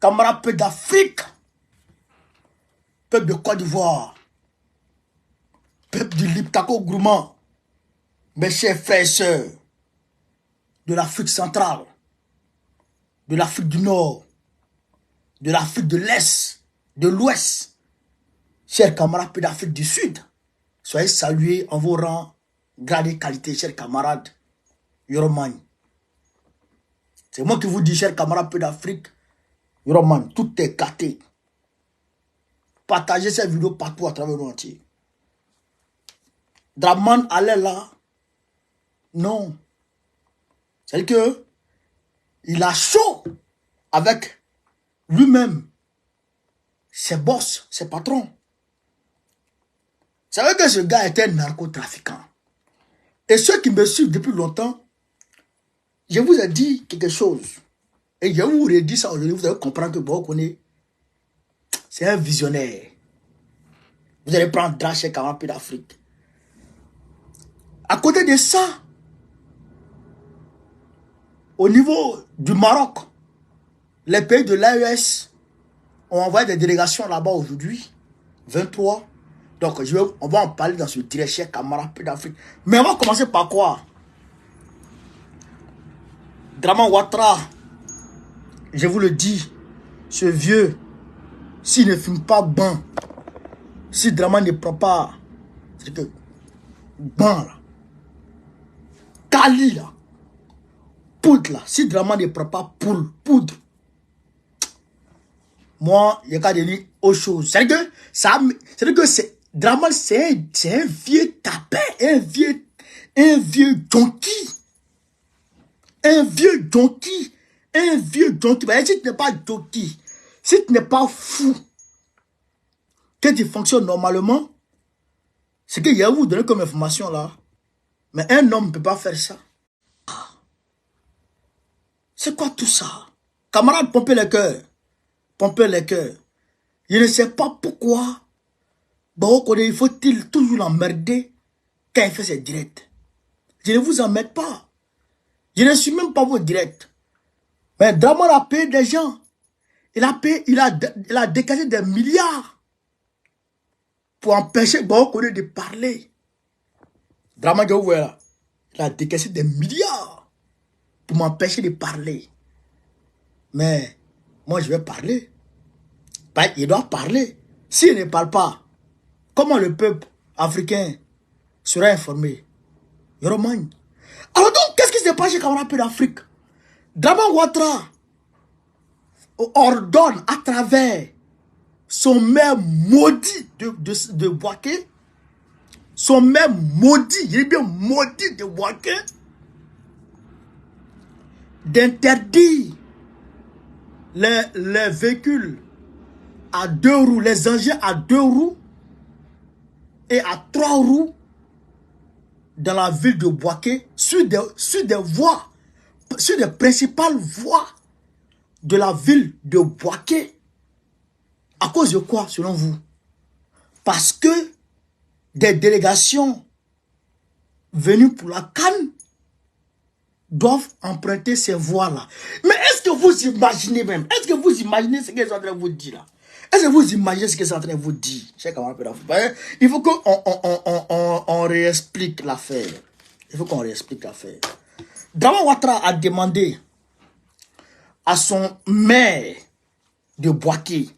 camarades peuple d'Afrique, peuple de Côte d'Ivoire, peuple du Liptako Gourmand, mes chers frères et sœurs, de l'Afrique centrale, de l'Afrique du Nord, de l'Afrique de l'Est, de l'Ouest, chers camarades peuple d'Afrique du Sud, soyez salués en vos rangs, gradés qualité, chers camarades, Yoroman. C'est moi qui vous dis, chers camarades peuple d'Afrique, Yoroman, tout est gâté. Partagez cette vidéo partout à travers le monde entier. Draman allait là. Non. C'est-à-dire que il a chaud avec lui-même, ses boss, ses patrons. Vous savez que ce gars était un narcotrafiquant. Et ceux qui me suivent depuis longtemps, je vous ai dit quelque chose. Et je vous redis ça aujourd'hui, vous allez comprendre que bon, connaît. C'est un visionnaire. Vous allez prendre Drache et Camarade d'Afrique. À côté de ça, au niveau du Maroc, les pays de l'AES ont envoyé des délégations là-bas aujourd'hui, 23. Donc, on va en parler dans ce direct, cher camarade d'Afrique. Mais on va commencer par quoi? Draman Ouattara, je vous le dis, ce vieux, s'il ne fume pas ban, si Draman ne prend pas, c'est que ban là, Kali là, poudre là, si Draman ne prend pas poudre, moi, il n'y a qu'à dire autre chose. C'est-à-dire que c'est Draman, c'est un vieux tapin, un vieux donkey. Un vieux donkey. Un vieux donkey. Mais si tu n'es pas donkey, si tu n'es pas fou, que tu fonctionnes normalement, c'est qu'il y a vous donner comme information là. Mais un homme ne peut pas faire ça. C'est quoi tout ça? Camarade, pompez les cœurs. Pompez les cœurs. Je ne sais pas pourquoi. Bon, il faut-il toujours l'emmerder quand il fait ses directs. Je ne vous emmerde pas. Je ne suis même pas vos directs. Mais Draman a payé des gens. Il a décaissé des milliards pour empêcher Bon de parler. Draman, là, il a décaissé des milliards pour m'empêcher de parler. Mais moi, je vais parler. Ben, il doit parler. S'il ne parle pas, comment le peuple africain sera informé? Yoroman. Alors donc, qu'est-ce qui s'est passé quand on a peu d'Afrique? Draman Ouattara ordonne à travers son maire maudit de Bouaké, son maire maudit, il est bien maudit de Bouaké, d'interdire les véhicules à 2 roues, les engins à 2 roues et à 3 roues dans la ville de Bouaké, sur des voies, sur les principales voies de la ville de Bouaké. À cause de quoi, selon vous? Parce que des délégations venues pour la CAN doivent emprunter ces voies-là. Mais est-ce que vous imaginez même, est-ce que vous imaginez ce qu'ils sont en train de vous dire là? Est-ce que vous imaginez ce qu'ils sont en train de vous dire? Il faut qu'on réexplique l'affaire. Il faut qu'on réexplique l'affaire. Draman Ouattara a demandé à son maire de Bouaké,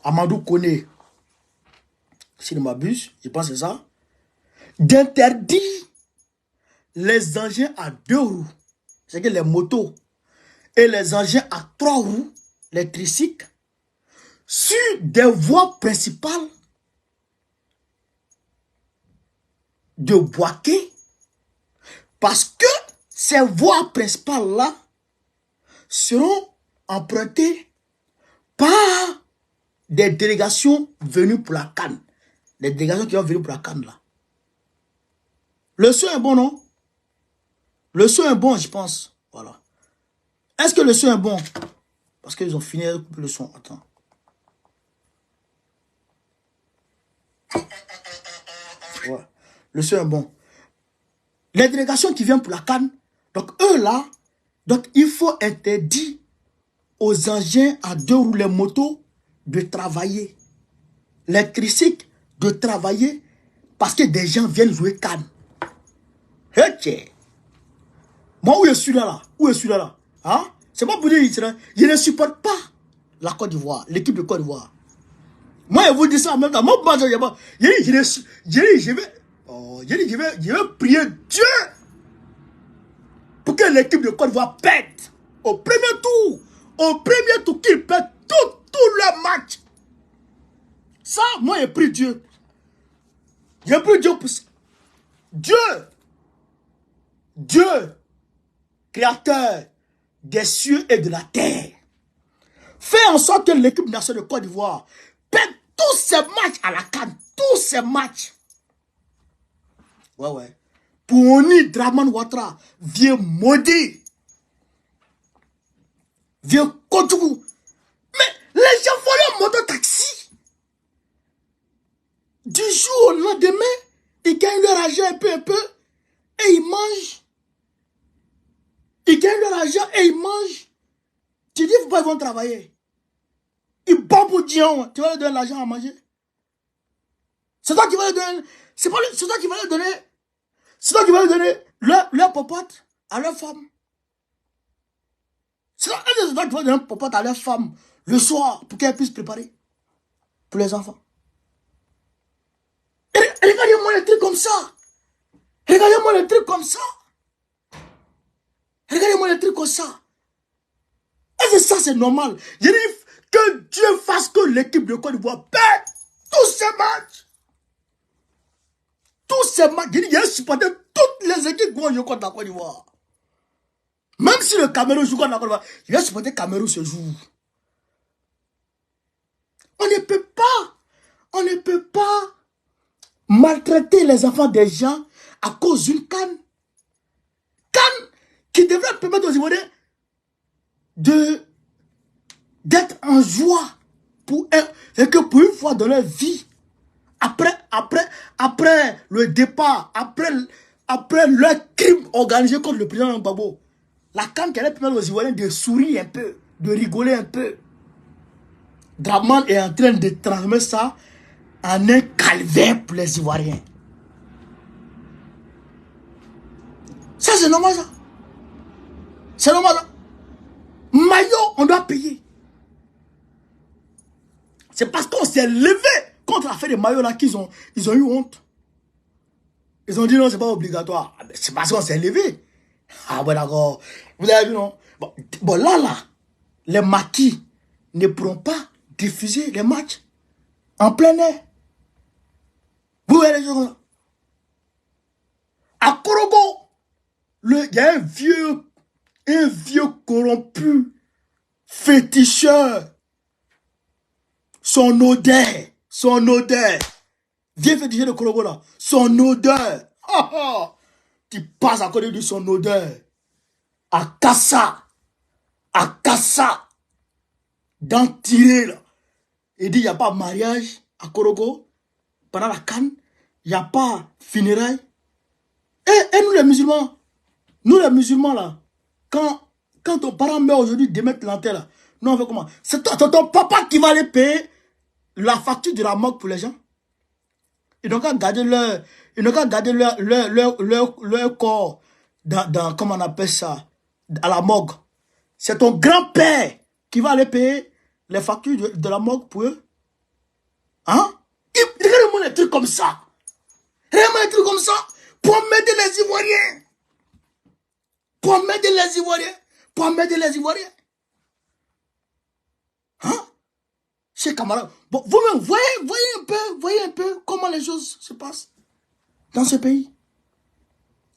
Amadou Kone, si je ne m'abuse, je pense que c'est ça, d'interdire les engins à 2 roues, c'est que les motos, et les engins à 3 roues, les tricycles, sur des voies principales de Bouaké, parce que ces voies principales-là seront empruntées par des délégations venues pour la CAN. Les délégations qui vont venir pour la CAN là. Le son est bon, non? Le son est bon, je pense. Voilà. Est-ce que le son est bon? Parce qu'ils ont fini de couper le son. Attends. Ouais. Le son est bon. Les délégations qui viennent pour la CAN, donc eux là, donc il faut interdire aux engins à 2 roues, les motos, de travailler. Les tricycles, de travailler. Parce que des gens viennent jouer canne. Ok. Moi, où je suis là? Où je suis là? Hein? C'est pas pour dire, je ne supporte pas la Côte d'Ivoire, l'équipe de Côte d'Ivoire. Moi, je vous dis ça en même temps. Moi, je vais prier Dieu pour que l'équipe de Côte d'Ivoire pète au premier tour. Au premier tour, qu'ils pètent tout le match. Ça, moi, je prie Dieu. Je prie Dieu pour ça. Dieu, créateur des cieux et de la terre, fait en sorte que l'équipe nationale de Côte d'Ivoire pète tous ces matchs à la CAN. Tous ces matchs. Ouais. Pouni Draman Ouattara vient maudit. Vient Kotougou. Mais les gens volent un moto-taxi. Du jour au lendemain, ils gagnent leur argent un peu. Et ils mangent. Ils gagnent leur argent et ils mangent. Tu dis pourquoi ils vont travailler? Ils bombent pour Dion. Tu vas leur donner l'argent à manger? C'est toi qui vas leur donner. C'est toi qui vas leur donner. C'est toi qui vas leur donner leur popote à leur femme. C'est toi qui vas donner un popote à leur femme le soir pour qu'elle puisse préparer pour les enfants. Et regardez-moi les trucs comme ça. Regardez-moi les trucs comme ça. Regardez-moi les trucs comme ça. Et ça, c'est normal. Je dis que Dieu fasse que l'équipe de Côte d'Ivoire perd tous ces matchs. Tous ces matchs. Je dis, il y a supporté toutes les équipes qui vont jouer contre la Côte d'Ivoire. Même si le Cameroun joue contre la Côte d'Ivoire, il va supporter Cameroun ce jour. On ne peut pas maltraiter les enfants des gens à cause d'une canne. Canne qui devrait permettre aux Ivoiriens d'être en joie pour une fois dans leur vie, après le départ, après leur crime organisé contre le président Gbagbo, la canne qui allait permettre aux Ivoiriens de sourire un peu, de rigoler un peu. Draman est en train de transmettre ça en un calvaire pour les Ivoiriens. Ça, c'est normal, ça. C'est normal, ça. Maillot, on doit payer. C'est parce qu'on s'est levé contre l'affaire des maillots là qu'ils ont eu honte. Ils ont dit non, c'est pas obligatoire. C'est parce qu'on s'est levé. Ah bon, d'accord. Vous avez vu, non? Bon, là, les maquis ne pourront pas diffuser les matchs en plein air. Vous voyez les gens là? À Korogo, il y a un vieux corrompu, féticheur. Son odeur. Vieux féticheur de Korogo là. Son odeur. Tu passes à côté de son odeur. À Kassa. Dans Tiré là. Il dit il n'y a pas mariage à Korogo. Pendant la CAN, il n'y a pas funérailles. Et nous les musulmans là, quand ton parent meurt aujourd'hui, demain l'enterre là, nous on fait comment? C'est ton papa qui va aller payer la facture de la morgue pour les gens. Ils n'ont qu'à garder leur corps dans, comment on appelle ça, à la morgue. C'est ton grand-père qui va aller payer les factures de la morgue pour eux. Hein? Regardez-moi les trucs comme ça. Regardez-moi les trucs comme ça. Pour m'aider les Ivoiriens. Hein? Chers camarades. Bon, vous-même, voyez un peu comment les choses se passent dans ce pays.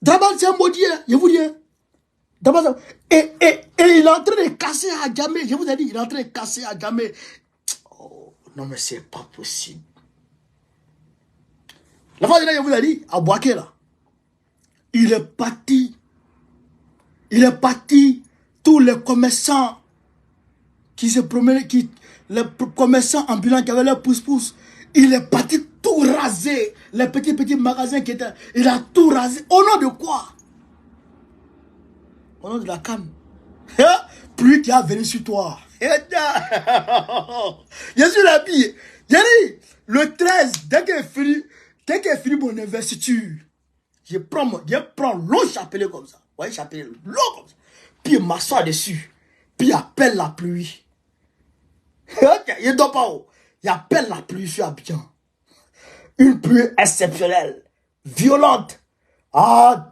D'abord, c'est un maudit, je vous dis. D'abord, et il est en train de casser à jamais. Je vous ai dit, il est en train de casser à jamais. Oh, non, mais c'est pas possible. La fois dernière, je vous ai dit, à Boaké, là, il est parti. Tous les commerçants qui se promenaient, les commerçants ambulants qui avaient leur pouce-pouce, il est parti tout raser. Les petits magasins qui étaient, il a tout rasé. Au nom de quoi? Au nom de la CAN. pluie qui a venu sur toi. Je suis la bille. J'ai dit, le 13, dès qu'il est fini mon investiture, je prends l'eau chapelet comme ça. Vous voyez, chapelet, l'eau comme ça. Puis il m'assoit dessus. Puis il appelle la pluie. Il ne dort pas haut. Il appelle la pluie sur Abidjan. Une pluie exceptionnelle, violente,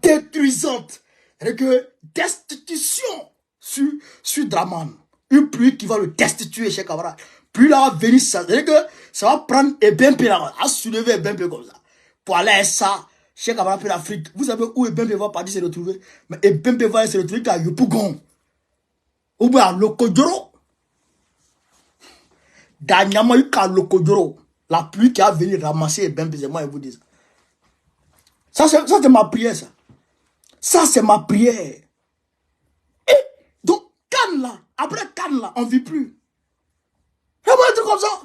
détruisante. C'est-à-dire que destitution sur Draman. Une pluie qui va le destituer, chez camarade. Puis là, venir ça. C'est-à-dire que ça va prendre Ebempe là, à soulever Ebempe comme ça. Pour aller à ça, chez camarade pour l'Afrique. Vous savez où Ebempe va partir se retrouver? Mais Ebempe va se retrouver à Yopougon. Ou bien à Lokodjoro. Dernièrement, il y a Lokodjoro. La pluie qui a venu ramasser Ebempe, c'est moi, je vous dis ça. Ça, c'est ma prière, ça. Ça, c'est ma prière. Et donc, Cannes là, après Cannes là, on ne vit plus. Ça va être comme ça.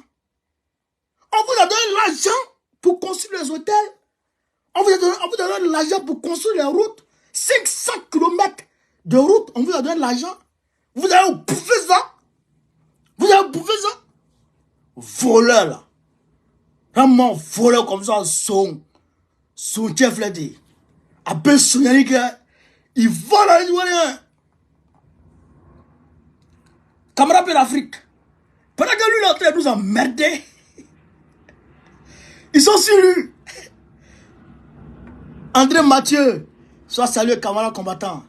On vous a donné l'argent pour construire les hôtels. On vous a donné l'argent pour construire les routes. 500 km de route, on vous a donné l'argent. Vous avez bouffé ça. Vous avez bouffé ça. Voleur là. Vraiment voleur comme ça, son chef l'a dit. Après son yannick, il vole à l'Ivoirien. Camarade de l'Afrique. Pendant que lui, il est en train de nous emmerder. Ils sont sur lui. André Mathieu, sois salué, camarade combattant.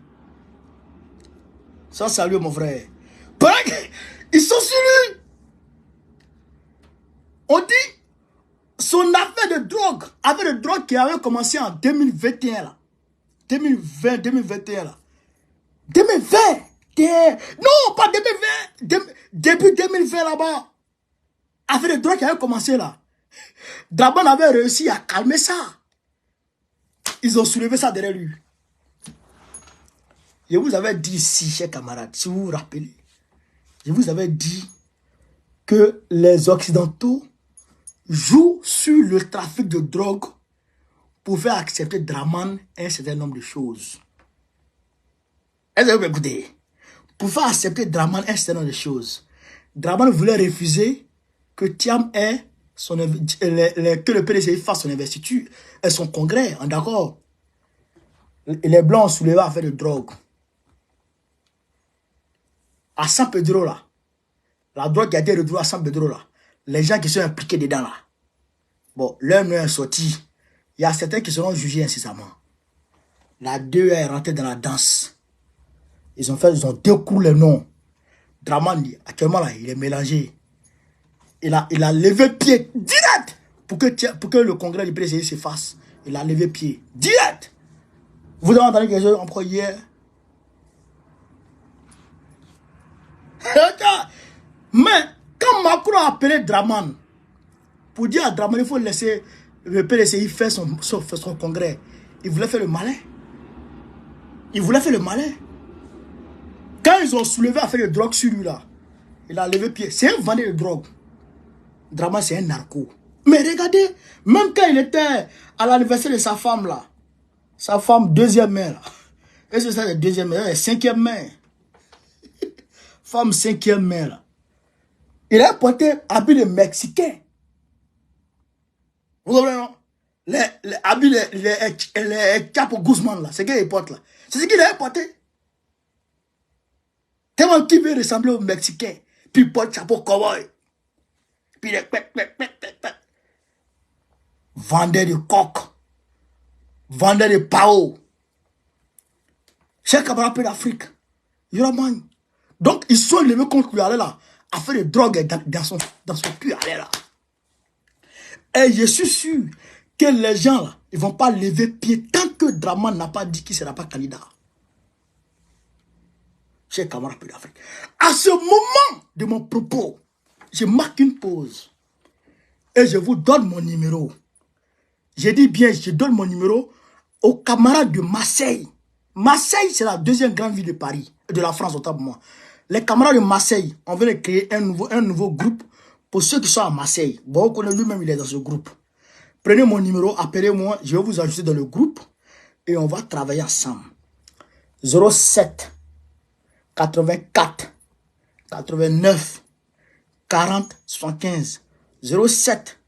Sois salué, mon frère. Pendant qu'ils sont sur lui. On dit, son affaire de drogue qui avait commencé en 2021 là. 2020, 2021 là. 2020. Non, pas 2020. Début 2020 là-bas. Affaire de drogue qui avait commencé là. Draman avait réussi à calmer ça. Ils ont soulevé ça derrière lui. Je vous avais dit ici, chers camarades, si vous vous rappelez, je vous avais dit que les Occidentaux jouent sur le trafic de drogue pour faire accepter Draman un certain nombre de choses. Est-ce que vous m'écoutez? Pour faire accepter Draman un certain nombre de choses. Draman voulait refuser que Thiam ait que le PDCI fasse son investiture et son congrès, d'accord. Les Blancs ont soulevé à faire de drogue. À San Pedro là, la drogue qui a été retrouvée à San Pedro là, les gens qui sont impliqués dedans là, bon, leur nom est sorti. Il y a certains qui seront jugés incessamment. La DE est rentrée dans la danse. Ils ont découvert les noms. Draman, actuellement là, il est mélangé. Il a levé pied direct pour que le congrès du PDCI se fasse. Il a levé pied direct. Vous avez entendu quelque chose encore hier? Mais quand Macron a appelé Draman pour dire à Draman il faut laisser le PDCI faire son congrès, il voulait faire le malin. Il voulait faire le malin. Quand ils ont soulevé à faire de drogue sur lui là, il a levé pied. C'est un vendeur de drogue. Draman c'est un narco. Mais regardez, même quand il était à l'anniversaire de sa femme là, sa femme deuxième mère là. Est-ce que c'est la deuxième mère? Cinquième mère. Femme cinquième mère là. Il a porté habit de Mexicain. Vous comprenez non? Les habits, les Chapo Guzman là, c'est ce qu'il porte là. C'est ce qu'il a porté. Tellement qu'il veut ressembler au Mexicain. Puis il porte chapeau cowboy. Puis il est vendeur de coq. Vendeur de pao. Chaque camarade d'Afrique. Yoraman. Donc ils sont levés contre lui là. A fait des drogues dans son cul là. Et je suis sûr que les gens là, ils vont pas lever pied tant que Draman n'a pas dit qu'il ne sera pas candidat. Chers camarades d'Afrique. À ce moment de mon propos, je marque une pause. Et je vous donne mon numéro. Je dis bien, je donne mon numéro aux camarades de Marseille. Marseille, c'est la deuxième grande ville de Paris, de la France, autant pour moi. Les camarades de Marseille, on vient de créer un nouveau groupe pour ceux qui sont à Marseille. Bon, on connaît lui-même, il est dans ce groupe. Prenez mon numéro, appelez-moi, je vais vous ajouter dans le groupe et on va travailler ensemble. 07 84 89 40 75 07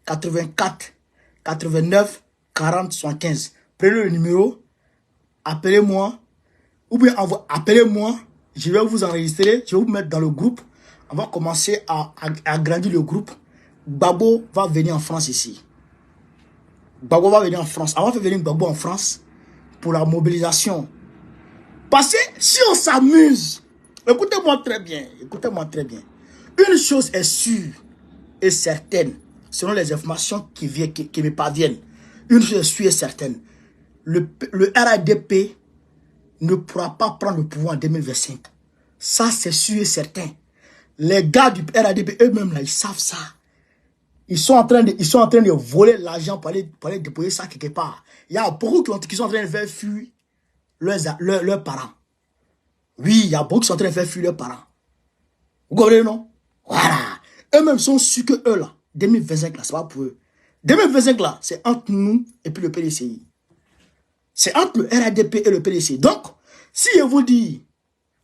84 89 40 75. Prenez le numéro, appelez-moi, ou bien appelez-moi, je vais vous enregistrer, je vais vous mettre dans le groupe. On va commencer à agrandir le groupe. Gbagbo va venir en France ici. Gbagbo va venir en France. On va faire venir Gbagbo en France pour la mobilisation. Parce que si on s'amuse, écoutez-moi très bien, écoutez-moi très bien. Une chose est sûre et certaine, selon les informations qui me parviennent. Une chose est sûre et certaine. Le RADP ne pourra pas prendre le pouvoir en 2025. Ça, c'est sûr et certain. Les gars du RADP eux-mêmes, là, ils savent ça. Ils sont en train de voler l'argent pour aller déposer ça quelque part. Il y a beaucoup qui sont en train de faire fuir leurs parents. Oui, il y a beaucoup qui sont en train de faire fuir leurs parents. Vous comprenez, non? Voilà. Eux-mêmes sont sûrs que eux, là, 2025, là, c'est pas pour eux. 2025, là, c'est entre nous et puis le PDCI. C'est entre le RADP et le PDCI. Donc, si je vous dis,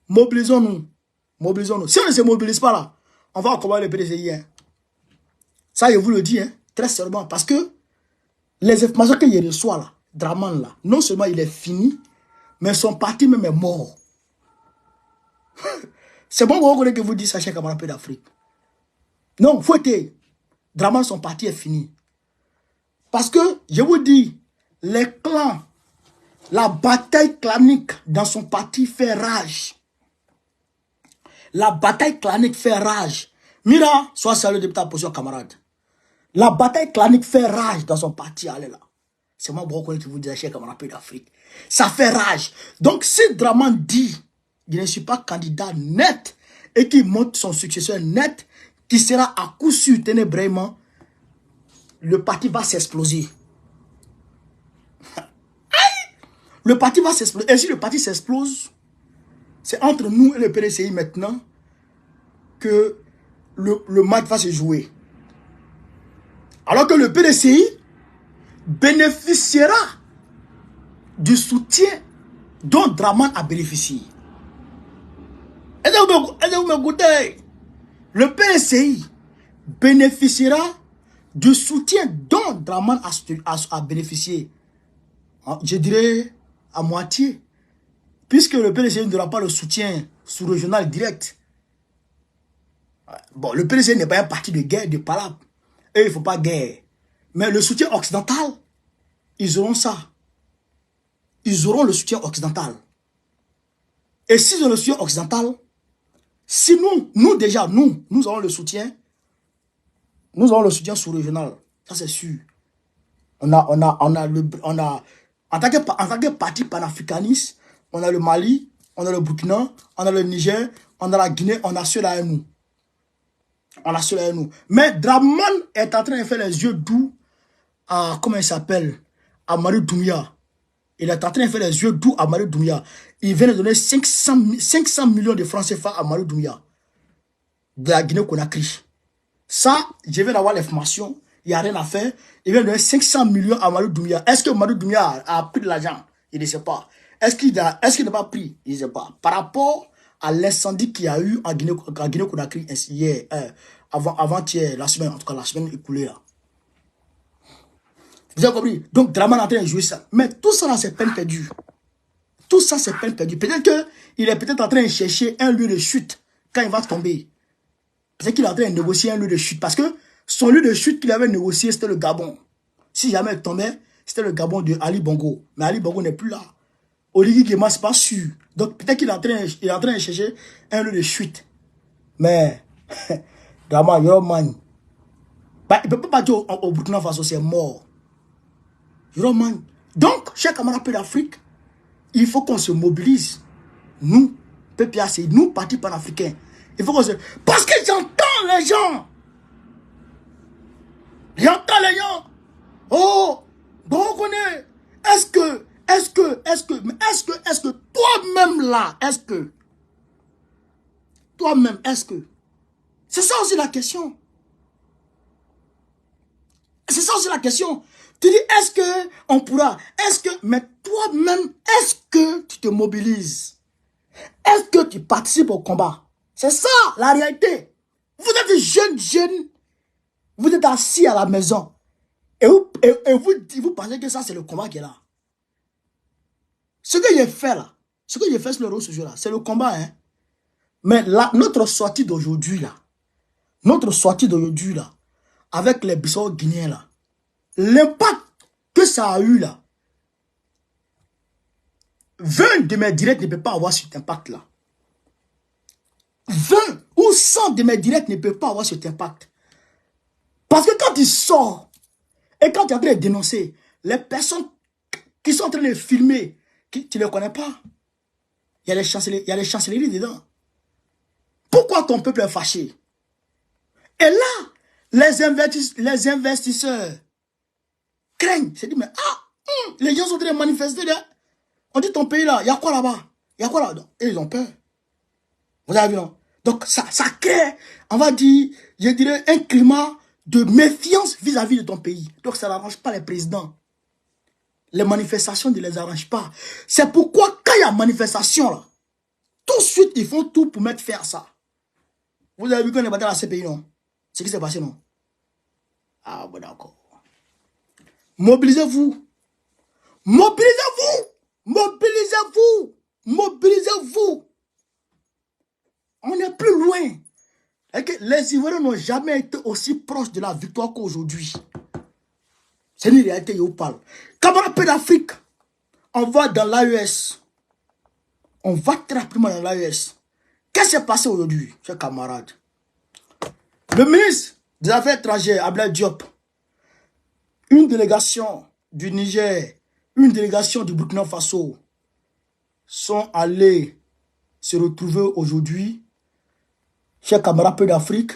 mobilisons-nous, mobilisons-nous. Si on ne se mobilise pas, là, on va combattre le PDCI. Hein. Ça, je vous le dis, hein, très seulement, parce que les informations que je reçois, là, Draman, là, non seulement il est fini, mais son parti même est mort. C'est bon, vous reconnaissez que vous dites ça, cher camarade d'Afrique. Non, faut que Draman, son parti est fini. Parce que, je vous dis, les clans, la bataille clanique dans son parti fait rage. La bataille clanique fait rage. Mira, soit salut député position camarade. La bataille clanique fait rage dans son parti, allez là. C'est moi qui vous dis, cher camarade d'Afrique. Ça fait rage. Donc, si Draman dit, je ne suis pas candidat net, et qu'il montre son successeur net, qui sera à coup sûr, tenez vraiment, le parti va s'exploser. Le parti va s'exploser. Et si le parti s'explose, c'est entre nous et le PDCI maintenant que le match va se jouer. Alors que le PDCI bénéficiera du soutien dont Draman a bénéficié. Est-ce que vous m'écoutez? Le PDCI bénéficiera du soutien dont Draman a bénéficié. Je dirais à moitié. Puisque le PDCI n'aura pas le soutien sous-régional direct. Bon, le PDCI n'est pas un parti de guerre, de palabre. Et il ne faut pas guerre. Mais le soutien occidental, ils auront ça. Ils auront le soutien occidental. Et s'ils ont le soutien occidental, si nous déjà, nous avons le soutien, nous avons le soutien sous-régional. Ça, c'est sûr. En tant que parti panafricaniste, on a le Mali, on a le Burkina, on a le Niger, on a la Guinée, on a ceux-là à nous. On a ceux-là à nous. Mais Draman est en train de faire les yeux doux à, comment il s'appelle, à Amadou Doumbouya. Il est en train de faire les yeux doux à Amadou Doumbouya. Il vient de donner 500 millions de francs CFA à Amadou Doumbouya. De la Guinée-Conakry. Ça, je viens d'avoir l'information. Il n'y a rien à faire. Il vient de donner 500 millions à Amadou Doumbouya. Est-ce que Amadou Doumbouya a pris de l'argent? Il ne sait pas. Est-ce qu'il n'a pas pris? Il ne sait pas. Par rapport à l'incendie qu'il y a eu en Guinée-Conakry hier, avant-hier, la semaine, en tout cas la semaine écoulée là. Vous avez compris? Donc Draman est en train de jouer ça. Mais tout ça là, c'est peine perdue. Tout ça, c'est peine perdue. Peut-être qu'il est peut-être en train de chercher un lieu de chute quand il va tomber. Peut-être qu'il est en train de négocier un lieu de chute. Parce que son lieu de chute qu'il avait négocié, c'était le Gabon. Si jamais il tombait, c'était le Gabon de Ali Bongo. Mais Ali Bongo n'est plus là. Olivier Guéma, c'est pas sûr. Donc peut-être qu'il est en train de chercher un lieu de chute. Mais, Draman, Yoroman. Bah, il ne peut pas dire au Burkina Faso, c'est mort. Yoroman. Donc, chers camarades d'Afrique, il faut qu'on se mobilise. Nous, PPAC, nous, partis panafricains. Il faut qu'on se... Parce que j'entends les gens. J'entends les gens. Oh, bon, on connaît. Est-ce que toi-même là, toi-même, c'est ça aussi la question. C'est ça aussi la question. Tu dis, est-ce que on pourra, mais toi-même, est-ce que tu te mobilises? Est-ce que tu participes au combat? C'est ça, la réalité. Vous êtes jeunes. Vous êtes assis à la maison. Et vous pensez que ça, c'est le combat qui est là. Ce que j'ai fait là, ce que j'ai fait sur le réseau social là, c'est le combat, hein. Mais là, notre sortie d'aujourd'hui là, avec les Bissau guinéens là, l'impact que ça a eu là, 20 de mes directs ne peuvent pas avoir cet impact là. 20 ou 100 de mes directs ne peuvent pas avoir cet impact. Parce que quand il sort, et quand tu es en train de dénoncer, les personnes qui sont en train de filmer, tu ne les connais pas. Il y a les chancelleries dedans. Pourquoi ton peuple est fâché? Et là, les investisseurs craignent. C'est dit, mais les gens sont en train de manifester là. On dit ton pays là, il y a quoi là-bas? Il y a quoi là? Et ils ont peur. Vous avez vu, non? Donc ça crée, on va dire, je dirais, un climat de méfiance vis-à-vis de ton pays. Donc ça n'arrange pas les présidents. Les manifestations ne les arrangent pas. C'est pourquoi quand il y a manifestation là, tout de suite ils font tout pour mettre fin à ça. Vous avez vu qu'on est battu à la CPI, non? Ce qui s'est passé, non? Ah bon, d'accord. Mobilisez-vous. Mobilisez-vous. Mobilisez-vous. Mobilisez-vous. On est plus loin. Et que les Ivoiriens n'ont jamais été aussi proches de la victoire qu'aujourd'hui. C'est une réalité, je vous parle. Camarades d'Afrique, on va dans l'AES. On va très rapidement dans l'AES. Qu'est-ce qui s'est passé aujourd'hui, chers camarades? Le ministre des Affaires étrangères, Abdoulaye Diop, une délégation du Niger, une délégation du Burkina Faso sont allés se retrouver aujourd'hui, chers camarades d'Afrique,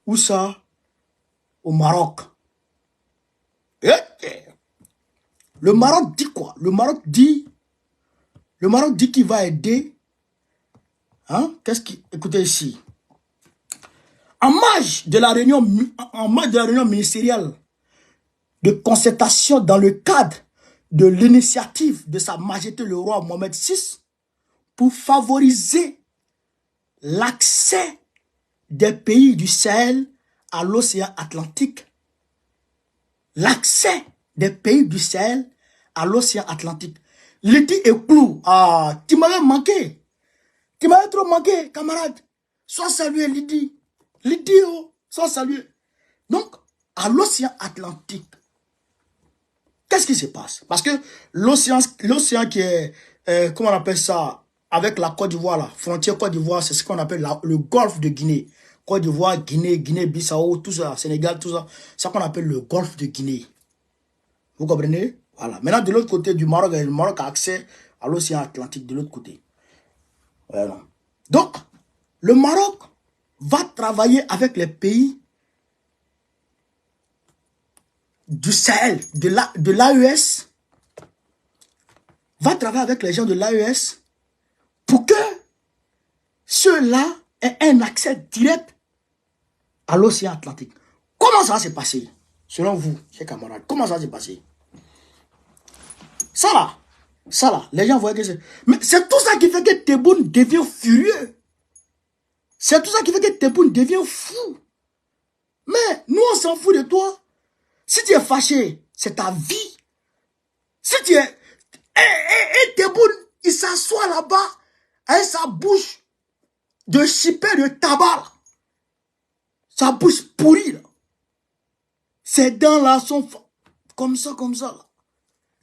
où ça? Au Maroc. Le Maroc dit quoi? Le Maroc dit qu'il va aider. Hein? Écoutez ici. En marge de la réunion ministérielle de concertation dans le cadre de l'initiative de Sa Majesté le roi Mohamed VI pour favoriser l'accès des pays du Sahel à l'océan Atlantique. L'accès des pays du Sahel à l'océan Atlantique. Lydie et Clou. Ah, tu m'avais manqué. Tu m'avais trop manqué, camarade. Sois salué, Lydie. Lydie, oh, sois salué. Donc, à l'océan Atlantique, qu'est-ce qui se passe? Parce que l'océan qui est, comment on appelle ça, avec la Côte d'Ivoire, la frontière Côte d'Ivoire, c'est ce qu'on appelle le golfe de Guinée. Côte d'Ivoire, Guinée-Bissau, tout ça, Sénégal, tout ça, c'est ce qu'on appelle le golfe de Guinée. Vous comprenez? Voilà. Maintenant, de l'autre côté du Maroc, le Maroc a accès à l'océan Atlantique de l'autre côté. Voilà. Donc, le Maroc va travailler avec les pays du Sahel, de l'AES, va travailler avec les gens de l'AES pour que ceux-là aient un accès direct à l'océan Atlantique. Comment ça va se passer, selon vous, chers camarades? Comment ça va se passer? Ça là, les gens voient que c'est... Mais c'est tout ça qui fait que Tebboune devient furieux. C'est tout ça qui fait que Tebboune devient fou. Mais nous, on s'en fout de toi. Si tu es fâché, c'est ta vie. Si tu es... Et Tebboune, il s'assoit là-bas avec sa bouche de chipet de tabac. Sa bouche pourrie. Là. Ses dents là sont comme ça. Là.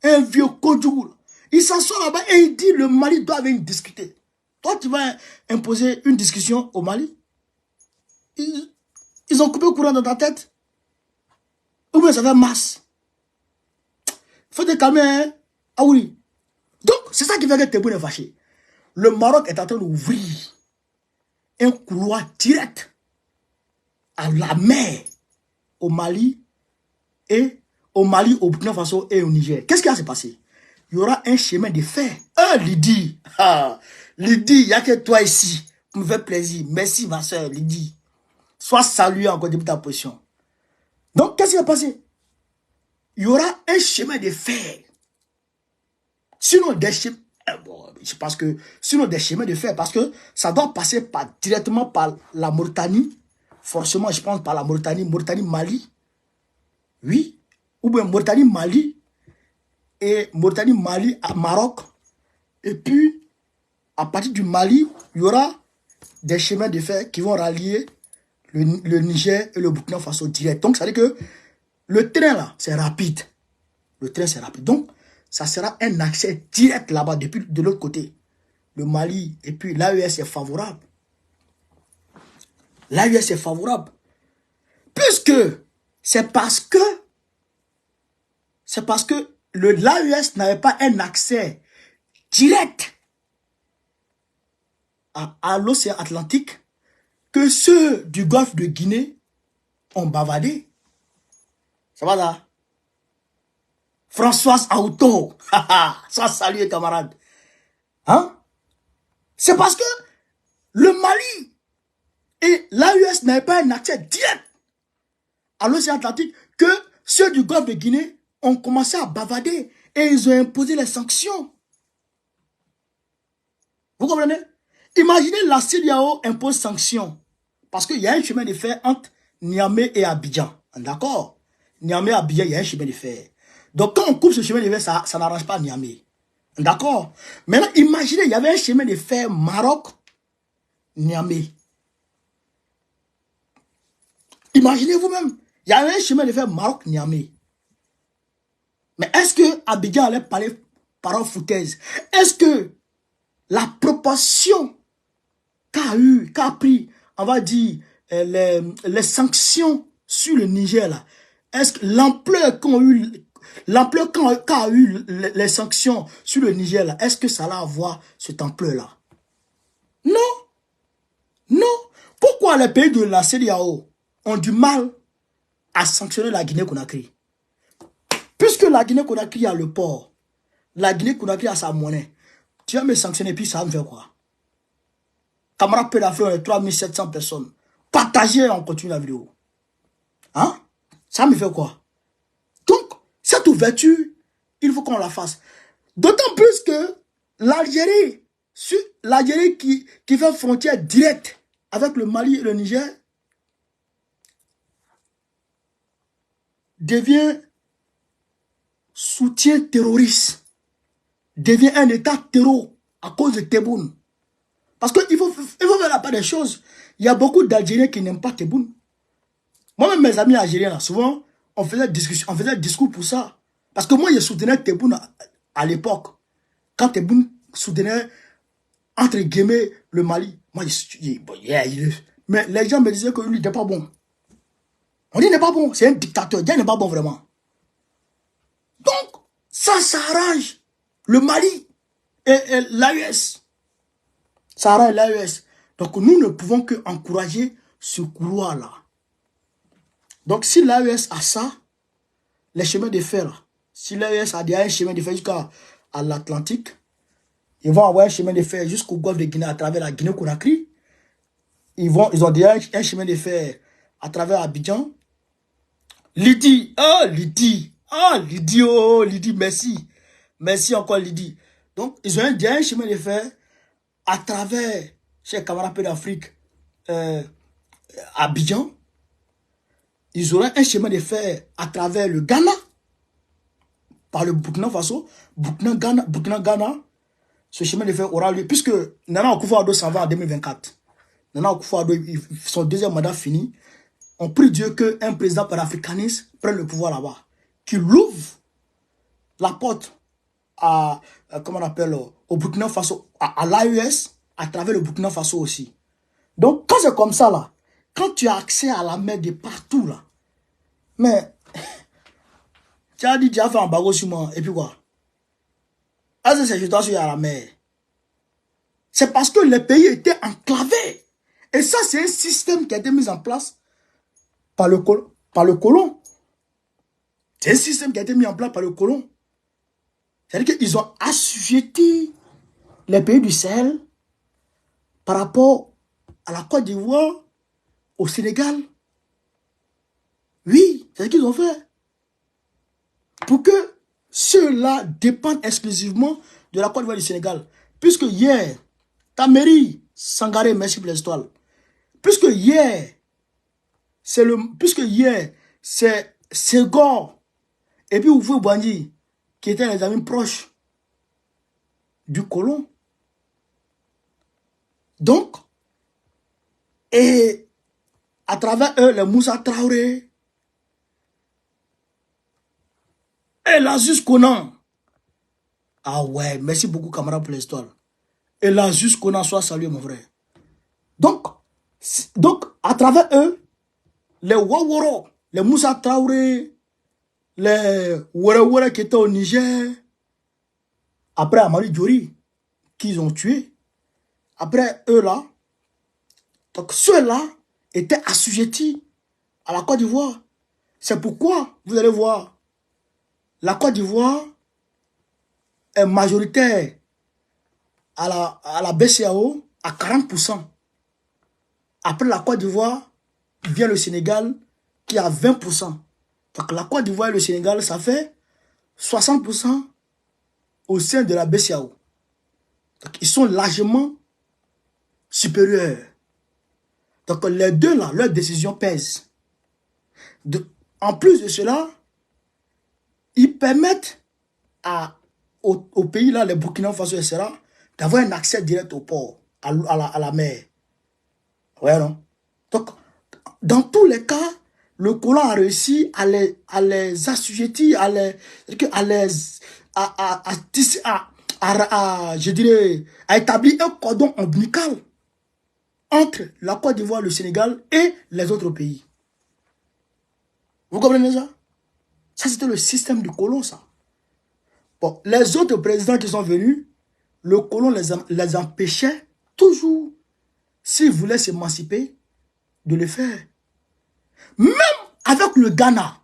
Un vieux kodjou. Il s'assoit là-bas et il dit le Mali doit venir discuter. Toi, tu vas imposer une discussion au Mali? Ils ont coupé le courant dans ta tête? Ou bien ça fait masse? Faut te calmer, hein? Ah oui. Donc, c'est ça qui fait que Tebboune est fâché. Le Maroc est en train d'ouvrir un couloir direct à la mer au Mali, au Burkina Faso et au Niger. Qu'est-ce qui va se passer? Il y aura un chemin de fer. Lydie. Lydie, il n'y a que toi ici. Ça me fait plaisir. Merci, ma soeur, Lydie. Sois saluée encore depuis ta position. Donc, qu'est-ce qui va passer? Il y aura un chemin de fer. Sinon, Bon, je pense que sinon des chemins de fer, parce que ça doit passer directement par la Mauritanie. Forcément, je pense par la Mauritanie, Mauritanie-Mali. Oui. Ou bien Mauritanie-Mali. Et Mauritanie-Mali à Maroc. Et puis, à partir du Mali, il y aura des chemins de fer qui vont rallier le Niger et le Burkina Faso direct. Donc, ça veut dire que le train, là, c'est rapide. Le train, c'est rapide. Donc, ça sera un accès direct là-bas, depuis de l'autre côté. Le Mali, et puis l'AES est favorable. L'AES est favorable. Puisque c'est parce que l'AES n'avait pas un accès direct à l'océan Atlantique que ceux du golfe de Guinée ont bavardé. Ça va là? Françoise Auto. Ça salut camarade. Hein? C'est parce que le Mali et l'AES n'avaient pas un accès direct à l'océan Atlantique que ceux du golfe de Guinée ont commencé à bavarder et ils ont imposé les sanctions. Vous comprenez? Imaginez la CEDEAO impose sanctions parce qu'il y a un chemin de fer entre Niamey et Abidjan. D'accord? Niamey et Abidjan, il y a un chemin de fer. Donc quand on coupe ce chemin de fer, ça n'arrange pas Niamey. D'accord? Maintenant, imaginez, il y avait un chemin de fer Maroc-Niamey. Imaginez vous-même, il y avait un chemin de fer Maroc-Niamey. Mais est-ce que Abidjan allait parler parole foutaise? Est-ce que la proportion qu'a pris, on va dire, les sanctions sur le Niger, là, est-ce que l'ampleur qu'a eu les sanctions sur le Niger, là, est-ce que ça va avoir cette ampleur-là? Non. Non. Pourquoi les pays de la CEDEAO ont du mal à sanctionner la Guinée-Conakry? Puisque la Guinée-Conakry a le port, la Guinée-Conakry a sa monnaie, tu vas me sanctionner, puis ça va me faire quoi? Camarade Pédafré, on est 3700 personnes. Partagez, on continue la vidéo. Hein? Ça me fait quoi? Donc, cette ouverture, il faut qu'on la fasse. D'autant plus que l'Algérie qui fait frontière directe avec le Mali et le Niger, devient soutien terroriste, devient un état terror à cause de Tebboune. Parce qu'il faut faire la part des choses. Il y a beaucoup d'Algériens qui n'aiment pas Tebboune. Moi-même, mes amis algériens, là, souvent, on faisait discours pour ça. Parce que moi, je soutenais Tebboune à l'époque. Quand Tebboune soutenait, entre guillemets, le Mali. Moi, mais les gens me disaient que lui, il n'était pas bon. On dit qu'il n'est pas bon. C'est un dictateur. Il n'est pas bon, vraiment. Donc, ça arrange le Mali et l'AES. Ça arrange l'AES. Donc, nous ne pouvons qu'encourager ce couloir-là. Donc, si l'AES a ça, les chemins de fer, si l'AES a déjà un chemin de fer jusqu'à l'Atlantique, ils vont avoir un chemin de fer jusqu'au golfe de Guinée à travers la Guinée-Conakry. Ils ont déjà un chemin de fer à travers Abidjan. Lydie, oh Lydie, oh Lydie, merci. Merci encore Lydie. Donc, ils ont déjà un chemin de fer à travers, chez camarades d'Afrique, Abidjan. Ils auront un chemin de fer à travers le Ghana, par le Burkina Faso, Burkina Ghana. Ce chemin de fer aura lieu, puisque Nana Akufo-Addo s'en va en 2024. Nana Akufo-Addo, son deuxième mandat fini. On prie Dieu qu'un président panafricaniste prenne le pouvoir là-bas, qu'il ouvre la porte à, comment on appelle, au Burkina Faso, à l'AES, à travers le Burkina Faso aussi. Donc, quand c'est comme ça, là, quand tu as accès à la mer de partout, là, mais, tu as dit, tu as fait un bagot sur moi, et puis quoi? Est-ce que c'est juste à la mer? C'est parce que les pays étaient enclavés. Et ça, c'est un système qui a été mis en place par le colon. C'est un système qui a été mis en place par le colon. C'est-à-dire qu'ils ont assujetti les pays du Sahel par rapport à la Côte d'Ivoire, au Sénégal. Oui, c'est ce qu'ils ont fait. Pour que ceux-là dépendent exclusivement de la Côte d'Ivoire et du Sénégal. Puisque hier, ta mairie, Sangaré, merci pour les étoiles. Puisque hier, c'est Ségor et puis Oufou Bandi, qui étaient les amis proches du colon. Donc, et à travers eux, les Moussa Traoré et Lazus Conan. Ah ouais, merci beaucoup camarade pour l'histoire. Et Lazus Conan, soit salué mon frère. Donc, à travers eux, les Waworo, les Moussa Traoré, les Were qui étaient au Niger, après Amari Diori, qu'ils ont tué, après eux là, donc ceux-là étaient assujettis à la Côte d'Ivoire. C'est pourquoi, vous allez voir, la Côte d'Ivoire est majoritaire à la BCAO à 40%. Après la Côte d'Ivoire, vient le Sénégal qui a 20%. Donc la Côte d'Ivoire et le Sénégal, ça fait 60% au sein de la BCAO. Donc ils sont largement supérieurs. Donc les deux là, leur décision pèse. En plus de cela, ils permettent au pays là, les Burkina Faso, etc., d'avoir un accès direct au port, à la mer. Ouais, non? Donc, dans tous les cas, le colon a réussi à les assujettir, je dirais, à établir un cordon ombilical entre la Côte d'Ivoire, le Sénégal et les autres pays. Vous comprenez ça? Ça, c'était le système du colon, ça. Bon, les autres présidents qui sont venus, le colon les empêchait toujours, s'ils voulaient s'émanciper, de le faire. Même avec le Ghana,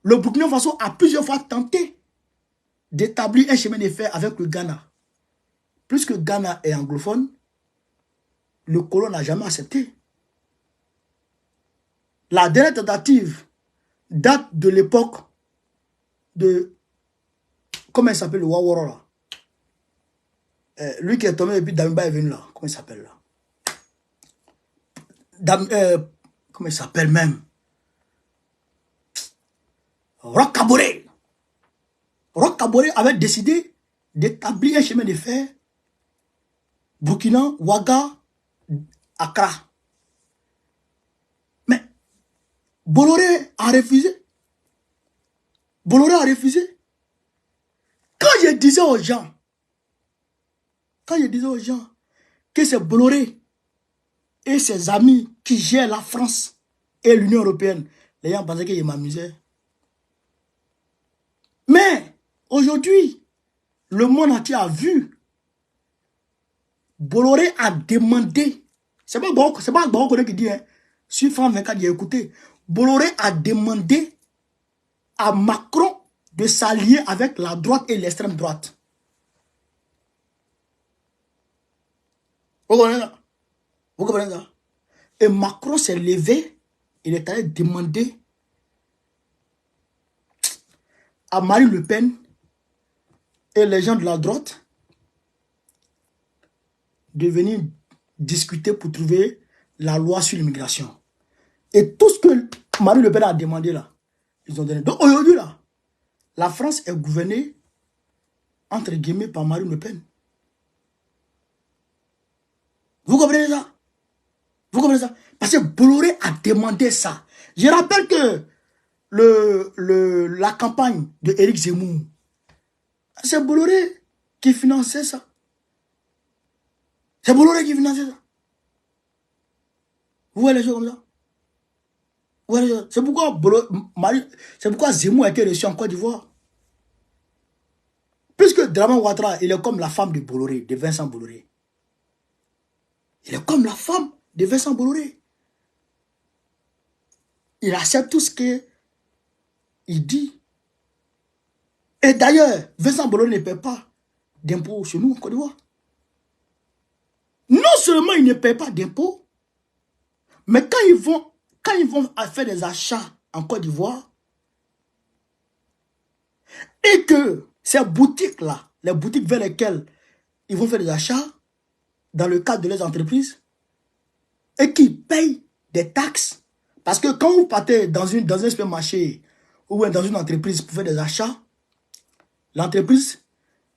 le Burkina Faso a plusieurs fois tenté d'établir un chemin de fer avec le Ghana. Puisque Ghana est anglophone, le colon n'a jamais accepté. La dernière tentative date de l'époque de... Comment il s'appelle le Waworo là? Lui qui est tombé et puis Damiba est venu là. Comment il s'appelle là? Comment il s'appelle même? Roch Kaboré. Roch Kaboré avait décidé d'établir un chemin de fer Burkina, Ouaga, Accra. Mais Bolloré a refusé. Bolloré a refusé. Quand je disais aux gens que c'est Bolloré et ses amis qui gèrent la France et l'Union européenne, les gens pensaient qu'ils m'amusaient. Mais aujourd'hui, le monde entier a vu. Bolloré a demandé, c'est pas Bolloré qui dit, hein, sur France 24, j'ai écouté, Bolloré a demandé à Macron de s'allier avec la droite et l'extrême droite. Vous comprenez ça? Vous comprenez ça? Et Macron s'est levé, il est allé demander à Marine Le Pen et les gens de la droite de venir discuter pour trouver la loi sur l'immigration. Et tout ce que Marine Le Pen a demandé là, ils ont donné. Donc aujourd'hui là, la France est gouvernée, entre guillemets, par Marine Le Pen. Vous comprenez ça? Vous comprenez ça? Parce que Bolloré a demandé ça. Je rappelle que la campagne de Éric Zemmour, c'est Bolloré qui finançait ça. C'est Bolloré qui finançait ça. Vous voyez les choses comme ça? C'est pourquoi Zemmour a été reçu en Côte d'Ivoire. Puisque Draman Ouattara, il est comme la femme de Bolloré, de Vincent Bolloré. Il est comme la femme de Vincent Bolloré. Il accepte tout ce qu'il dit. Et d'ailleurs, Vincent Bolloré ne paie pas d'impôts chez nous en Côte d'Ivoire. Non seulement il ne paie pas d'impôts, mais quand ils vont faire des achats en Côte d'Ivoire, et que ces boutiques-là, les boutiques vers lesquelles ils vont faire des achats dans le cadre de leurs entreprises et qui payent des taxes. Parce que quand vous partez dans un supermarché ou dans une entreprise pour faire des achats, l'entreprise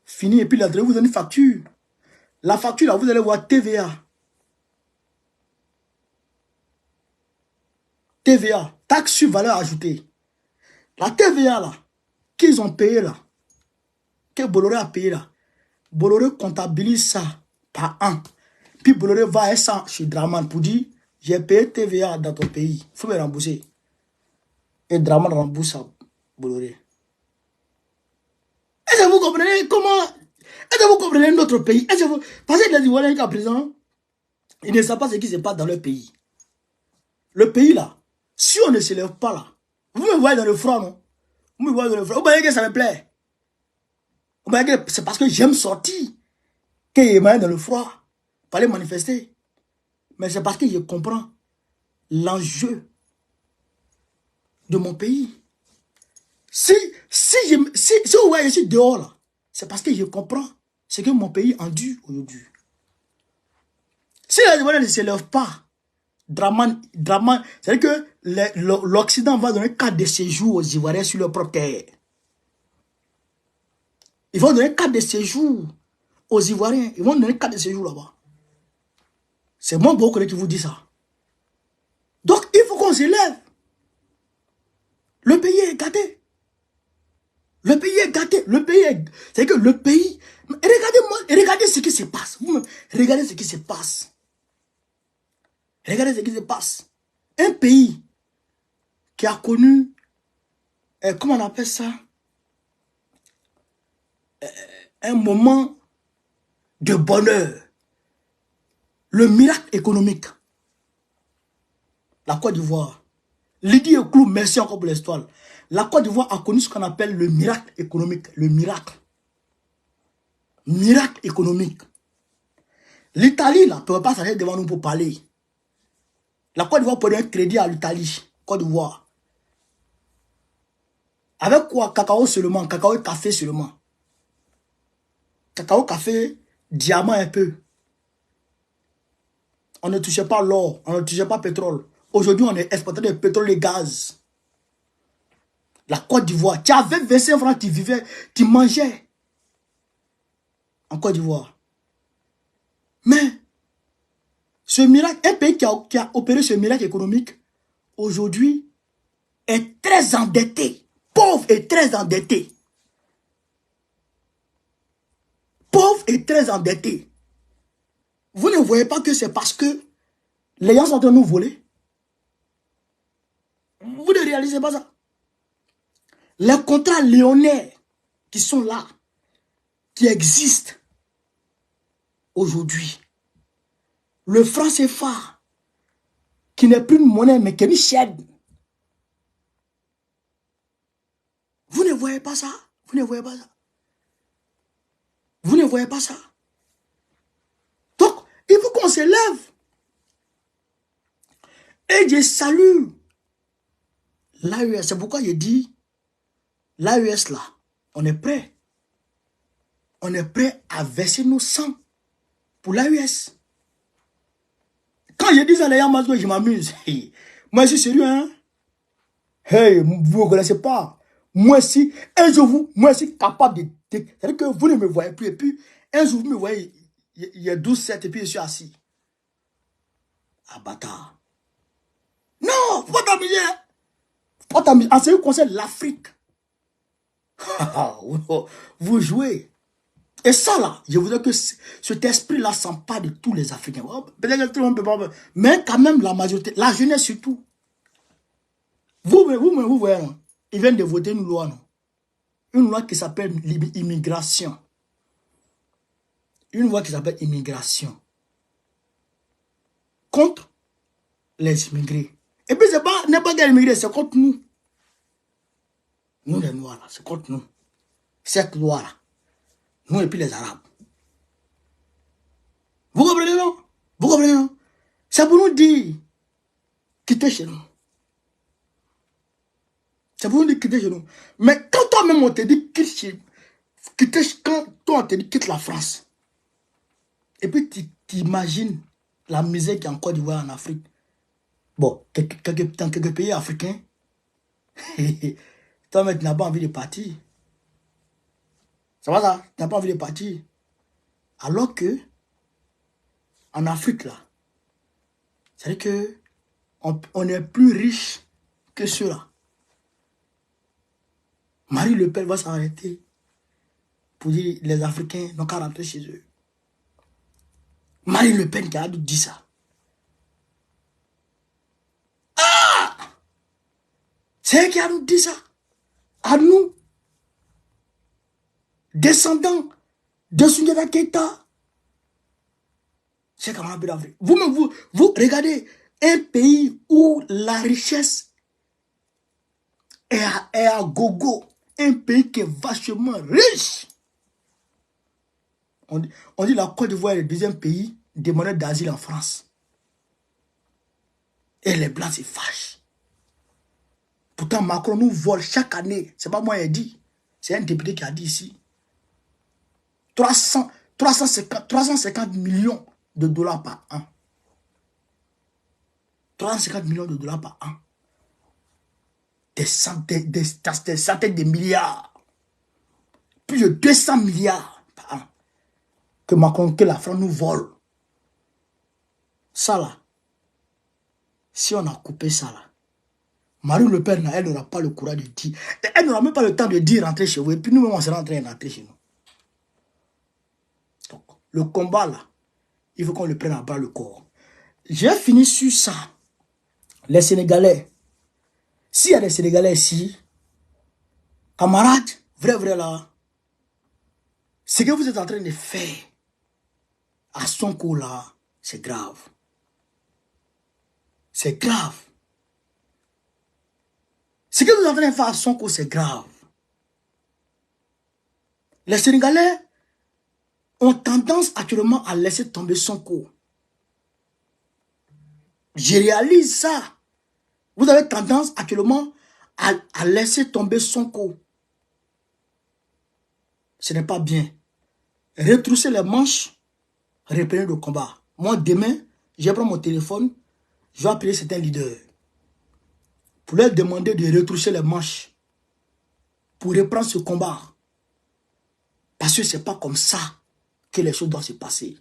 finit et puis l'entreprise vous donne une facture. La facture, là, vous allez voir TVA. TVA, taxe sur valeur ajoutée. La TVA, là, qu'ils ont payé, là, que Bolloré a payé, là, Bolloré comptabilise ça par an. Puis Bolloré va à ça chez Draman pour dire, j'ai payé TVA dans ton pays, il faut me rembourser. Et Draman rembourse ça, Bolloré. Est-ce que vous comprenez comment... Est-ce que vous comprenez notre pays? Est-ce que vous... Parce que les Ivoiriens qu'à présent, ils ne savent pas ce qui se passe dans leur pays. Le pays là, si on ne se lève pas là, vous me voyez dans le froid, non? Vous me voyez dans le froid. Vous voyez que ça me plaît. Vous voyez que c'est parce que j'aime sortir que je vais dans le froid pour aller manifester. Mais c'est parce que je comprends l'enjeu de mon pays. Si vous voyez, je suis dehors là, c'est parce que je comprends ce que mon pays endure aujourd'hui. Si les Ivoiriens ne se lèvent pas, Draman, c'est-à-dire que l'Occident va donner 4 de séjour aux Ivoiriens sur leur propre terre. Ils vont donner 4 de séjour aux Ivoiriens. Ils vont donner 4 de séjour là-bas. C'est moi beaucoup qui vous dit ça. Donc, il faut qu'on se lève. Le pays est gâté. Le pays est gâté. Le pays est... C'est que le pays... Regardez-moi, regardez ce qui se passe. Regardez ce qui se passe. Regardez ce qui se passe. Un pays qui a connu... comment on appelle ça? Un moment de bonheur. Le miracle économique. La Côte d'Ivoire. Lydie et Clou, merci encore pour l'histoire. La Côte d'Ivoire a connu ce qu'on appelle le miracle économique. Le miracle. Miracle économique. L'Italie, là, ne peut pas s'arrêter devant nous pour parler. La Côte d'Ivoire peut donner un crédit à l'Italie. Côte d'Ivoire. Avec quoi? Cacao seulement. Cacao et café seulement. Cacao, café, diamant un peu. On ne touchait pas l'or. On ne touchait pas le pétrole. Aujourd'hui, on est exportateur de pétrole et gaz. La Côte d'Ivoire. Tu avais 25 francs, tu vivais, tu mangeais. En Côte d'Ivoire. Mais, ce miracle, un pays qui a opéré ce miracle économique, aujourd'hui, est très endetté. Pauvre et très endetté. Pauvre et très endetté. Vous ne voyez pas que c'est parce que les gens sont en train de nous voler? Vous ne réalisez pas ça? Les contrats léonaires qui sont là, qui existent aujourd'hui. Le franc CFA, qui n'est plus une monnaie, mais qui est une chaîne. Vous ne voyez pas ça? Vous ne voyez pas ça? Vous ne voyez pas ça? Donc, il faut qu'on se lève. Et je salue l'AES. C'est pourquoi je dis, l'AES là, on est prêt. On est prêt à verser nos sangs pour l'AES. Quand je dis ça, les gens, je m'amuse. Moi, je suis sérieux, hein? Hey, vous ne connaissez pas. Moi, si, un jour, moi, je suis capable de... C'est-à-dire que vous ne me voyez plus. Et puis, un jour, vous me voyez, il y a 12-7 et puis je suis assis. Ah, bâtard. Non, faut pas t'amuser. Faut pas t'amuser. En ce qui concerne l'Afrique, vous jouez. Et ça, là, je voudrais que cet esprit-là s'empare de tous les Africains. Peut-être que tout le monde peut pas... Mais quand même, la majorité, la jeunesse surtout. Vous voyez, non? Ils viennent de voter une loi, non? Une loi qui s'appelle immigration. Une loi qui s'appelle immigration. Contre les immigrés. Et puis, c'est pas n'importe quel immigré, c'est contre nous. Nous, les Noirs, là, c'est contre nous. Cette loi-là. Nous et puis les Arabes. Vous comprenez, non? Vous comprenez, non? C'est pour nous dire, quittez chez nous. C'est pour nous dire, quittez chez nous. Mais quand toi-même, on te dit, quand toi, on te dit, quitte la France. Et puis tu t'imagines la misère qu'il y a en Côte d'Ivoire, en Afrique. Bon, dans quelques pays africains, toi, mais tu n'as pas envie de partir. Ça va ça? Tu n'as pas envie de partir. Alors que, en Afrique, là, c'est-à-dire que on est plus riche que ceux-là. Marine Le Pen va s'arrêter pour dire les Africains n'ont qu'à rentrer chez eux. Marine Le Pen qui a dit ça. C'est elle qui a nous dit ça. À nous, descendants de Sundiata Keita. C'est comment d'Afrique. Vous-même, vous regardez un pays où la richesse est à gogo. Un pays qui est vachement riche. On dit la Côte d'Ivoire est le deuxième pays demandeur d'asile en France. Et les Blancs se fâchent. Pourtant, Macron nous vole chaque année. C'est pas moi qui ai dit. C'est un député qui a dit ici. 350 millions de dollars par an. 350 millions de dollars par an. Des centaines de milliards. Plus de 200 milliards par an. Que la France nous vole. Ça là. Si on a coupé ça là. Marine Le Pen, elle n'aura pas le courage de dire. Elle n'aura même pas le temps de dire rentrer chez vous. Et puis nous-mêmes, on sera en train de rentrer chez nous. Donc, le combat là, il faut qu'on le prenne à bras le corps. J'ai fini sur ça. Les Sénégalais. S'il y a des Sénégalais ici, camarades, vrai là, ce que vous êtes en train de faire à Sonko là, c'est grave. C'est grave. Ce que vous êtes en train de faire à Sonko, c'est grave. Les Sénégalais ont tendance actuellement à laisser tomber Sonko. Je réalise ça. Vous avez tendance actuellement à laisser tomber Sonko. Ce n'est pas bien. Retroussez les manches, reprenez le combat. Moi, demain, je vais prendre mon téléphone, je vais appeler certains leaders pour leur demander de retrousser les manches pour reprendre ce combat. Parce que ce n'est pas comme ça que les choses doivent se passer.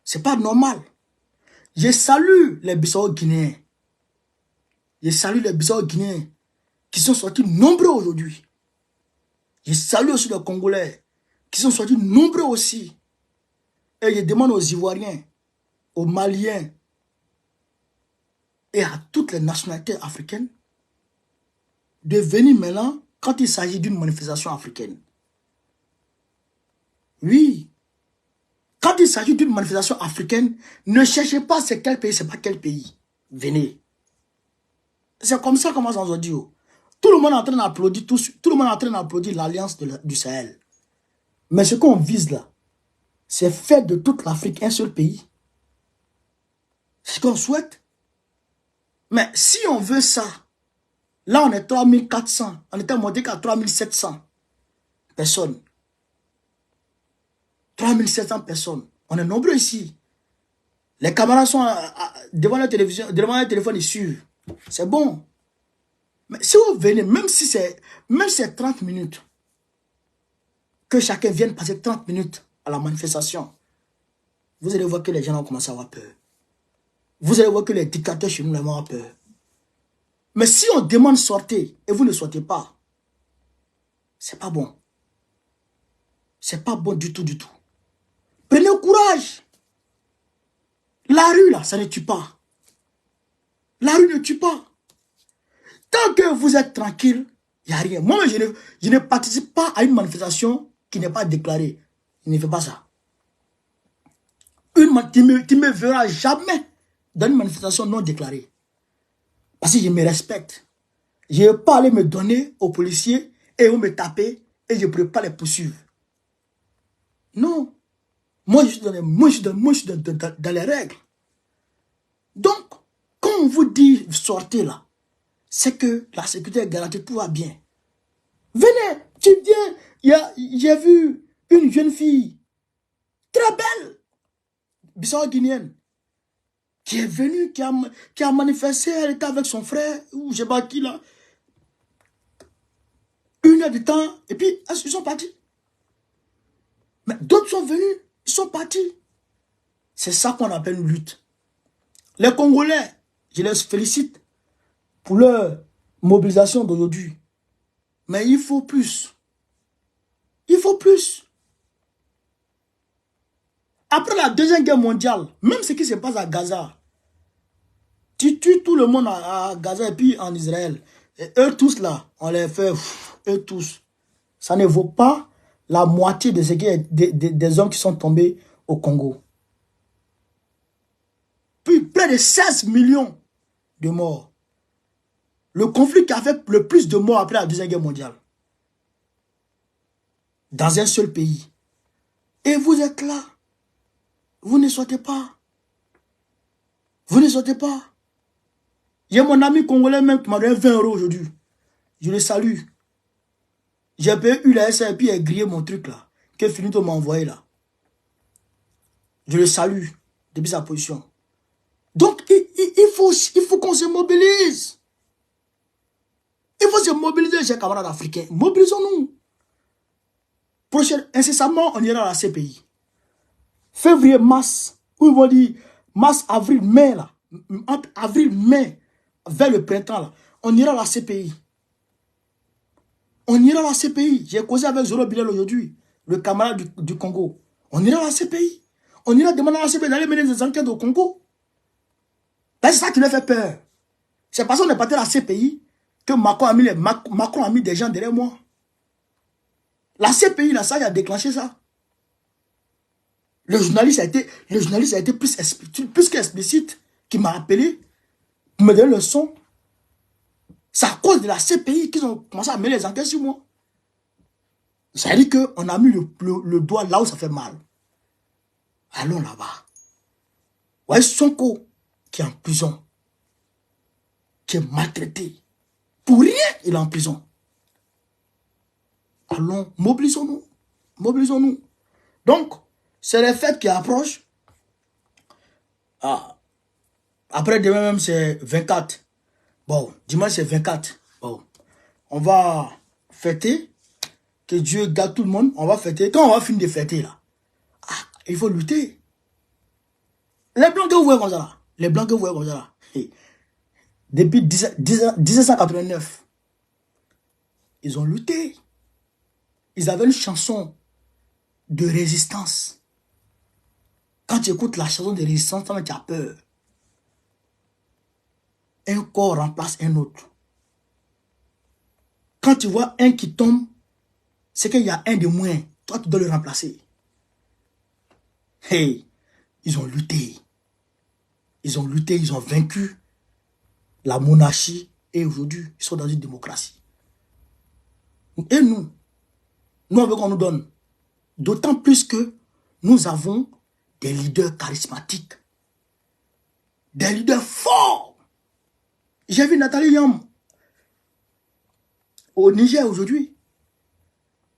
Ce n'est pas normal. Je salue les Bissau-Guinéens. Je salue les Bissau-Guinéens qui sont sortis nombreux aujourd'hui. Je salue aussi les Congolais qui sont sortis nombreux aussi. Et je demande aux Ivoiriens, aux Maliens et à toutes les nationalités africaines de venir maintenant quand il s'agit d'une manifestation africaine. Oui. Quand il s'agit d'une manifestation africaine, ne cherchez pas c'est quel pays, c'est pas quel pays. Venez. C'est comme ça qu'on commence aujourd'hui. Tout le monde est en train d'applaudir, tout le monde est en train d'applaudir l'alliance du Sahel. Mais ce qu'on vise là, c'est faire de toute l'Afrique un seul pays. C'est ce qu'on souhaite. Mais si on veut ça, là on est 3400, on était monté qu'à 3700 personnes. 3700 personnes. On est nombreux ici. Les camarades sont devant la télévision, devant le téléphone, ils suivent. C'est bon. Mais si vous venez, même si c'est 30 minutes, que chacun vienne passer 30 minutes à la manifestation, vous allez voir que les gens vont commencer à avoir peur. Vous allez voir que les dictateurs chez nous vont avoir peur. Mais si on demande sortez et vous ne sortez pas, c'est pas bon. C'est pas bon du tout, du tout. Prenez courage. La rue là, ça ne tue pas. La rue ne tue pas. Tant que vous êtes tranquille, il n'y a rien. Moi, je ne participe pas à une manifestation qui n'est pas déclarée. Je ne fais pas ça. Tu ne me verras jamais dans une manifestation non déclarée. Parce que je me respecte. Je ne vais pas aller me donner aux policiers et ils me taper et je ne pourrai pas les poursuivre. Non. Moi, je suis dans les règles. Donc, quand on vous dit sortez là, c'est que la sécurité est garantie, tout va bien. Venez, tu viens, j'ai vu une jeune fille, très belle, bissau-guinéenne, qui est venue, qui a manifesté, elle était avec son frère, ou je sais pas qui là. 1 heure de temps, et puis ils sont partis. Mais d'autres sont venus, ils sont partis. C'est ça qu'on appelle une lutte. Les Congolais, je les félicite pour leur mobilisation d'aujourd'hui. Mais il faut plus. Il faut plus. Après la Deuxième Guerre mondiale, même ce qui se passe à Gaza, tu tues tout le monde à Gaza et puis en Israël. Et eux tous là, on les fait, eux tous. Ça ne vaut pas la moitié de ce qui est des hommes qui sont tombés au Congo. Puis près de 16 millions de morts. Le conflit qui a fait le plus de morts après la Deuxième Guerre mondiale. Dans un seul pays. Et vous êtes là. Vous ne sautez pas. Vous ne sautez pas. Il y a mon ami congolais même qui m'a donné 20 € aujourd'hui. Je le salue. J'ai payé ULS et puis il a grillé mon truc là. Que Finito m'a envoyé là. Je le salue depuis sa position. Donc il faut qu'on se mobilise. Il faut se mobiliser, chers camarades africains. Mobilisons-nous. Incessamment, on ira à la CPI. Février, mars, où ils vont dire mars, avril, mai là. Entre avril, mai, vers le printemps là. On ira à la CPI. On ira à la CPI. J'ai causé avec Zoro Bilal aujourd'hui, le camarade du Congo. On ira à la CPI. On ira demander à la CPI d'aller mener des enquêtes au Congo. C'est ça qui leur fait peur. C'est parce qu'on est parti à la CPI que Macron a mis des gens derrière moi. La CPI, là, ça, il a déclenché ça. Le journaliste a été plus qu'explicite, qui m'a appelé pour me donner le son. C'est à cause de la CPI qu'ils ont commencé à mettre les enquêtes sur moi. Ça veut dire qu'on a mis le doigt là où ça fait mal. Allons là-bas. Ouais, Sonko, qui est en prison, qui est maltraité. Pour rien, il est en prison. Allons, mobilisons-nous. Mobilisons-nous. Donc, c'est les fêtes qui approchent. Ah. Après, demain même, c'est 24. Bon, dimanche, c'est 24. Bon, on va fêter. Que Dieu garde tout le monde. On va fêter. Quand on va finir de fêter, là, il faut lutter. Les blancs que vous voyez comme ça, là. Les blancs que vous voyez comme ça, là. Depuis 1989, ils ont lutté. Ils avaient une chanson de résistance. Quand tu écoutes la chanson de résistance, tu as peur. Un corps remplace un autre. Quand tu vois un qui tombe, c'est qu'il y a un de moins. Toi, tu dois le remplacer. Hey, ils ont lutté. Ils ont lutté, ils ont vaincu la monarchie. Et aujourd'hui, ils sont dans une démocratie. Et nous avec on nous donne. D'autant plus que nous avons des leaders charismatiques. Des leaders forts. J'ai vu Nathalie Yam au Niger aujourd'hui.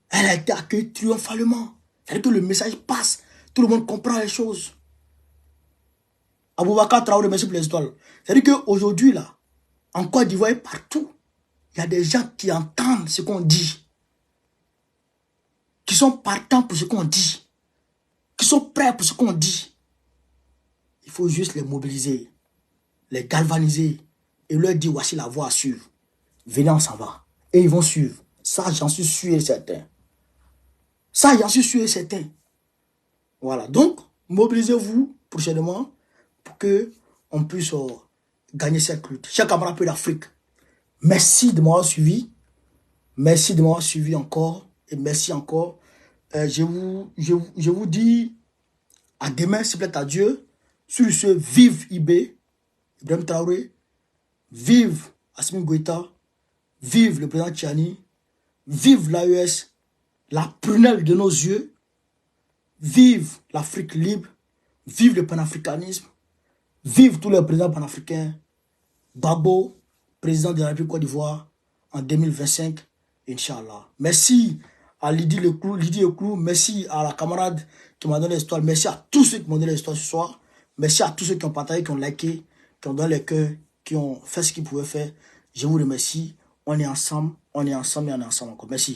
Elle a été accueillie triomphalement. C'est-à-dire que le message passe. Tout le monde comprend les choses. Aboubakar Traoré, merci pour les étoiles. C'est-à-dire qu'aujourd'hui, là, en Côte d'Ivoire et partout, il y a des gens qui entendent ce qu'on dit. Qui sont partants pour ce qu'on dit. Qui sont prêts pour ce qu'on dit. Il faut juste les mobiliser. Les galvaniser. Et leur dire, voici la voie à suivre. Venez, on s'en va. Et ils vont suivre. Ça, j'en suis sûr et certain. Ça, j'en suis sûr et certain. Voilà. Donc, mobilisez-vous prochainement pour qu'on puisse gagner cette lutte. Chers camarades d'Afrique, merci de m'avoir suivi. Merci de m'avoir suivi encore. Et merci encore. Je vous dis à demain, s'il plaît à Dieu. Sur ce, vive IB, Ibrahim Traoré. Vive Assimi Goïta. Vive le président Tchani. Vive l'AES, la prunelle de nos yeux. Vive l'Afrique libre. Vive le panafricanisme. Vive tous les présidents panafricains. Babo, président de la République Côte d'Ivoire en 2025, Inch'Allah. Merci à Lydie Leclou, merci à la camarade qui m'a donné l'histoire, merci à tous ceux qui m'ont donné l'histoire ce soir, merci à tous ceux qui ont partagé, qui ont liké, qui ont donné les cœurs, qui ont fait ce qu'ils pouvaient faire. Je vous remercie. On est ensemble, on est ensemble et on est ensemble encore. Merci.